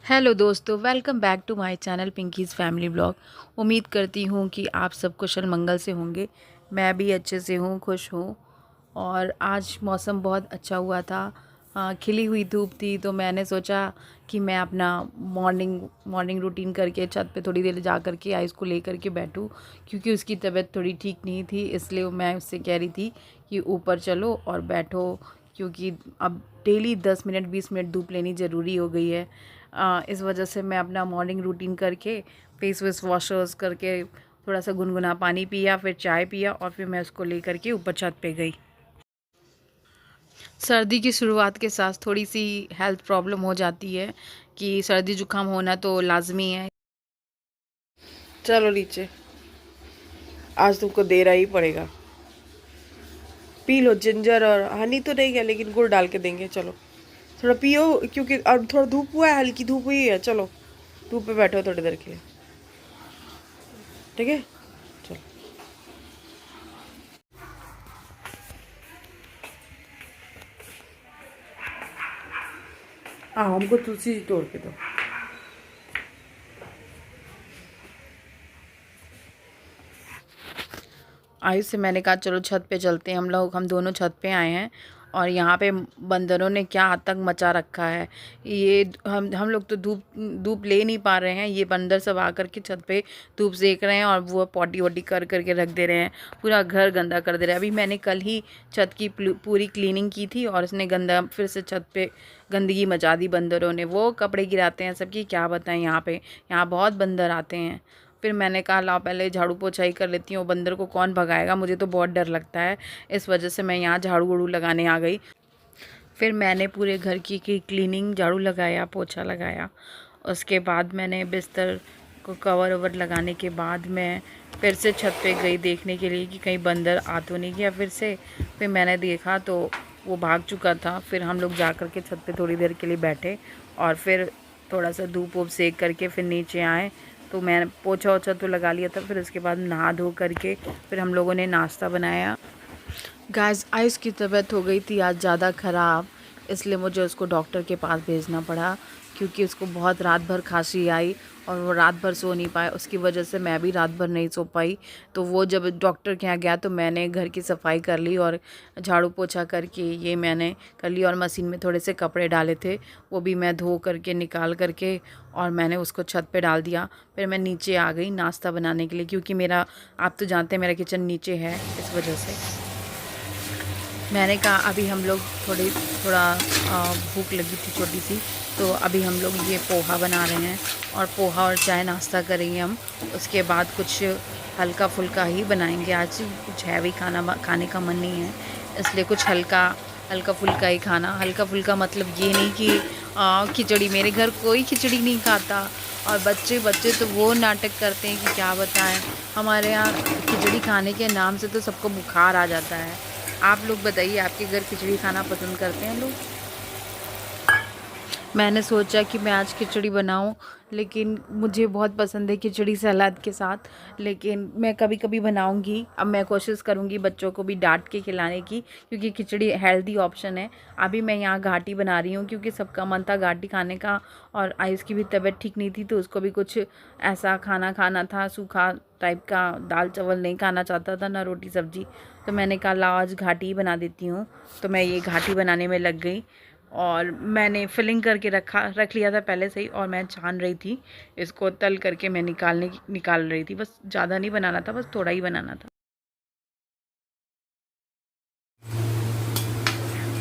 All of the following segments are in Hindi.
हेलो दोस्तों, welcome back to my channel Pinky's family blog. उम्मीद करती हूँ कि आप सब कुशल मंगल से होंगे। मैं भी अच्छे से हूँ, खुश हूँ। और आज मौसम बहुत अच्छा हुआ था। खिली हुई धूप थी, तो मैंने सोचा कि मैं अपना मॉर्निंग मॉर्निंग रूटीन करके छत पे थोड़ी देर जा कर के आइस को ले कर के बैठूँ, क्योंकि उसकी तबीयत थोड़ी ठीक नहीं थी। इसलिए मैं उससे कह रही थी कि ऊपर चलो और बैठो, क्योंकि अब डेली 10 मिनट 20 मिनट धूप लेनी ज़रूरी हो गई है। इस वजह से मैं अपना मॉर्निंग रूटीन करके फेस वेस वॉशर्स करके थोड़ा सा गुनगुना पानी पिया, फिर चाय पिया और फिर मैं उसको लेकर के ऊपर छत पे गई। सर्दी की शुरुआत के साथ थोड़ी सी हेल्थ प्रॉब्लम हो जाती है कि सर्दी जुकाम होना तो लाजमी है। चलो नीचे, आज तुमको देना ही पड़ेगा। पी लो, जिंजर और हनी तो नहीं है लेकिन गुड़ डाल के देंगे। चलो थोड़ा पियो, क्योंकि अब थोड़ा धूप हुआ है, हल्की धूप हुई है। चलो धूप पे बैठो थोड़ी देर के लिए, ठीक है? चलो। हाँ, हमको तुलसी तोड़ के दो। आयुष से मैंने कहा चलो छत पे चलते हैं। हम दोनों छत पे आए हैं और यहाँ पे बंदरों ने क्या आतंक मचा रखा है। ये हम लोग तो धूप धूप ले नहीं पा रहे हैं। ये बंदर सब आकर के छत पे धूप सेक रहे हैं और वो पॉटी वॉटी कर करके रख दे रहे हैं। पूरा घर गंदा कर दे रहे हैं। अभी मैंने कल ही छत की पूरी क्लीनिंग की थी और इसने गंदा फिर से छत पे गंदगी मचा दी बंदरों ने। वो कपड़े गिराते हैं सबकी, क्या बताएं। यहाँ बहुत बंदर आते हैं। फिर मैंने कहा लाओ पहले झाड़ू पोछा ही कर लेती हूँ, बंदर को कौन भगाएगा, मुझे तो बहुत डर लगता है। इस वजह से मैं यहाँ झाड़ू वाड़ू लगाने आ गई। फिर मैंने पूरे घर की क्लीनिंग, झाड़ू लगाया, पोछा लगाया। उसके बाद मैंने बिस्तर को कवर ओवर लगाने के बाद मैं फिर से छत पे गई देखने के लिए कि कहीं बंदर आ तो नहीं गया फिर से। फिर मैंने देखा तो वो भाग चुका था। फिर हम लोग जा कर के छत पे थोड़ी देर के लिए बैठे और फिर थोड़ा सा धूप वूप सेक करके फिर नीचे आए। तो मैं पोछा ओछा तो लगा लिया था। फिर उसके बाद नहा धो करके फिर हम लोगों ने नाश्ता बनाया। गाइस, आयुष की तबीयत हो गई थी आज ज़्यादा ख़राब, इसलिए मुझे उसको डॉक्टर के पास भेजना पड़ा, क्योंकि उसको बहुत रात भर खांसी आई और वो रात भर सो नहीं पाया। उसकी वजह से मैं भी रात भर नहीं सो पाई। तो वो जब डॉक्टर के यहाँ गया तो मैंने घर की सफाई कर ली और झाड़ू पोछा करके ये मैंने कर ली। और मशीन में थोड़े से कपड़े डाले थे, वो भी मैं धो करके निकाल करके और मैंने उसको छत पे डाल दिया। फिर मैं नीचे आ गई नाश्ता बनाने के लिए, क्योंकि मेरा, आप तो जानते हैं मेरा किचन नीचे है। इस वजह से मैंने कहा अभी हम लोग थोड़ा भूख लगी थी छोटी सी, तो अभी हम लोग ये पोहा बना रहे हैं और पोहा और चाय नाश्ता करेंगे हम। उसके बाद कुछ हल्का फुल्का ही बनाएंगे। आज कुछ हैवी खाने का मन नहीं है, इसलिए कुछ हल्का हल्का फुल्का ही खाना। हल्का फुल्का मतलब ये नहीं कि खिचड़ी। मेरे घर कोई खिचड़ी नहीं खाता और बच्चे बच्चे तो वो नाटक करते हैं कि क्या बताएं। हमारे यहाँ खिचड़ी खाने के नाम से तो सबको बुखार आ जाता है। आप लोग बताइए, आपके घर खिचड़ी खाना पसंद करते हैं लोग? मैंने सोचा कि मैं आज खिचड़ी बनाऊं, लेकिन मुझे बहुत पसंद है खिचड़ी सलाद के साथ। लेकिन मैं कभी कभी बनाऊंगी। अब मैं कोशिश करूंगी बच्चों को भी डांट के खिलाने की, क्योंकि खिचड़ी हेल्दी ऑप्शन है। अभी मैं यहाँ घाटी बना रही हूँ, क्योंकि सबका मन था घाटी खाने का और आयुष की भी तबीयत ठीक नहीं थी, तो उसको भी कुछ ऐसा खाना खाना था, सूखा टाइप का। दाल चावल नहीं खाना चाहता था, ना रोटी सब्जी। तो मैंने कहा लाओ आज घाटी ही बना देती हूँ। तो मैं ये घाटी बनाने में लग गई और मैंने फिलिंग करके रख लिया था पहले से ही। और मैं छान रही थी इसको, तल करके मैं निकाल रही थी। बस ज़्यादा नहीं बनाना था, बस थोड़ा ही बनाना था।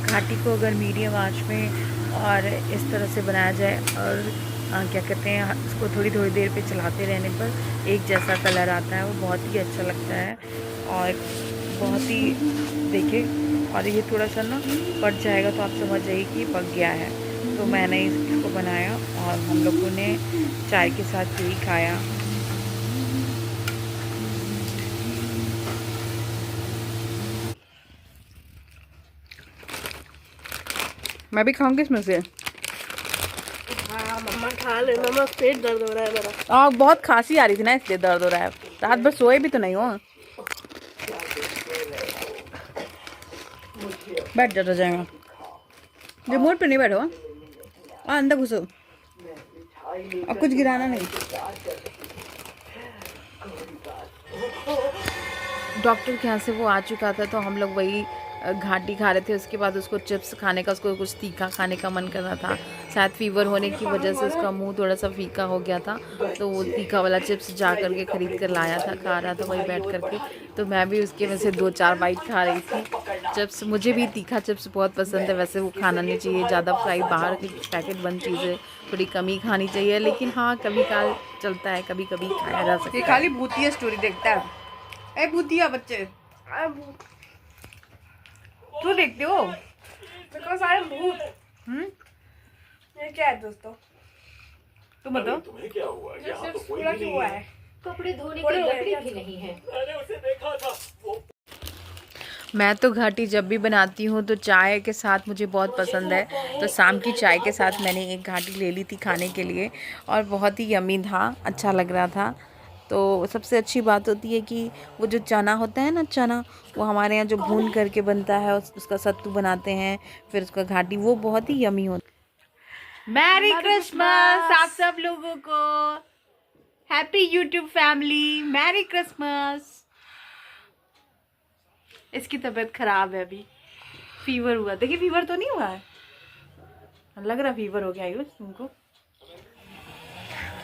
घाटी को अगर मीडियम आंच में और इस तरह से बनाया जाए और क्या कहते हैं, इसको थोड़ी थोड़ी देर पे चलाते रहने पर एक जैसा कलर आता है, वो बहुत ही अच्छा लगता है और बहुत ही, देखिए। और ये थोड़ा सा ना पक जाएगा तो आप समझ जाइए कि पक गया है। तो मैंने इसको बनाया और हम लोगों ने चाय के साथ यही खाया। मैं भी खाऊंगी इसमें से। हाँ मम्मा खा ले, मम्मा पेट दर्द हो रहा है मेरा। बहुत खांसी आ रही थी ना, इसलिए दर्द हो रहा है। रात भर सोए भी तो नहीं हो। बैठ जाता जाएगा, रिमोट पे नहीं बैठो। अंदर घुसो। अब कुछ गिराना नहीं। डॉक्टर के यहाँ से वो आ चुका था तो हम लोग वही घाटी खा रहे थे। उसके बाद उसको चिप्स खाने का, उसको कुछ तीखा खाने का मन कर रहा था। शायद फीवर होने की वजह से उसका मुंह थोड़ा सा फीका हो गया था, तो वो तीखा वाला चिप्स जा करके ख़रीद कर लाया था, खा रहा था वही बैठ करके। तो मैं भी उसके में से 2-4 बाइट खा रही थी चिप्स। मुझे भी तीखा चिप्स बहुत पसंद है। वैसे वो खाना नहीं चाहिए ज़्यादा, फ्राई बाहर की पैकेट बंद चीज़ें थोड़ी कम ही खानी चाहिए, लेकिन हाँ कभी काल चलता है, कभी कभी खाया जा सकता है। खाली भूतिया स्टोरी देखता है। ए भूतिया बच्चे, क्यों देखते हो? बिकॉज आई एम भूत। ये क्या है दोस्तों? तुम बताओ। तुम्हें क्या हुआ? यहाँ तो कोई पूरा भी क्यों नहीं हुआ है। है? कपड़े धोने की लकड़ी भी नहीं है। मैंने उसे देखा था। वो मैं तो घाटी जब भी बनाती हूँ तो चाय के साथ मुझे बहुत पसंद है, तो शाम की चाय के साथ मैंने एक घाटी ले ली थी खाने के लिए और बहुत ही यम्मी था, अच्छा लग रहा था। तो सबसे अच्छी बात होती है कि वो जो चना होता है ना, चना वो हमारे यहाँ जो भून करके बनता है, उसका सत्तू बनाते हैं, फिर उसका घाटी, वो बहुत ही यम्मी होता है। मैरी क्रिसमस आप सब लोगों को, happy YouTube family, merry Christmas. इसकी तबीयत खराब है, अभी फीवर हुआ। देखिए फीवर तो नहीं हुआ है, लग रहा फीवर हो गया आयुष तुमको।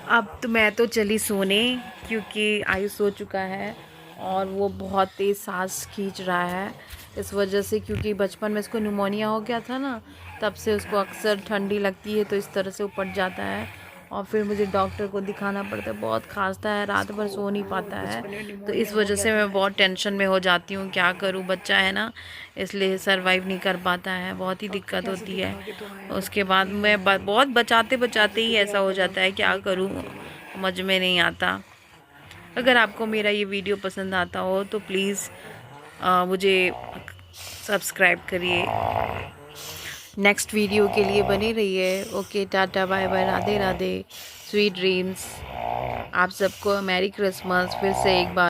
अब तो मैं तो चली सोने, क्योंकि आयुष सो चुका है और वो बहुत तेज़ सांस खींच रहा है इस वजह से, क्योंकि बचपन में इसको न्यूमोनिया हो गया था ना, तब से उसको अक्सर ठंडी लगती है तो इस तरह से उपट जाता है और फिर मुझे डॉक्टर को दिखाना पड़ता है। बहुत खांसता है, रात भर सो नहीं पाता है, तो इस वजह से मैं बहुत टेंशन में हो जाती हूँ। क्या करूँ, बच्चा है ना, इसलिए सरवाइव नहीं कर पाता है, बहुत ही दिक्कत होती है। उसके बाद मैं बहुत बचाते बचाते ही ऐसा हो जाता है, क्या करूँ समझ में नहीं आता। अगर आपको मेरा ये वीडियो पसंद आता हो तो प्लीज़ मुझे सब्सक्राइब करिए। नेक्स्ट वीडियो के लिए बने रहिए। Okay, tata bye bye, Radhe Radhe, sweet dreams. आप सबको मैरी क्रिसमस फिर से एक बार।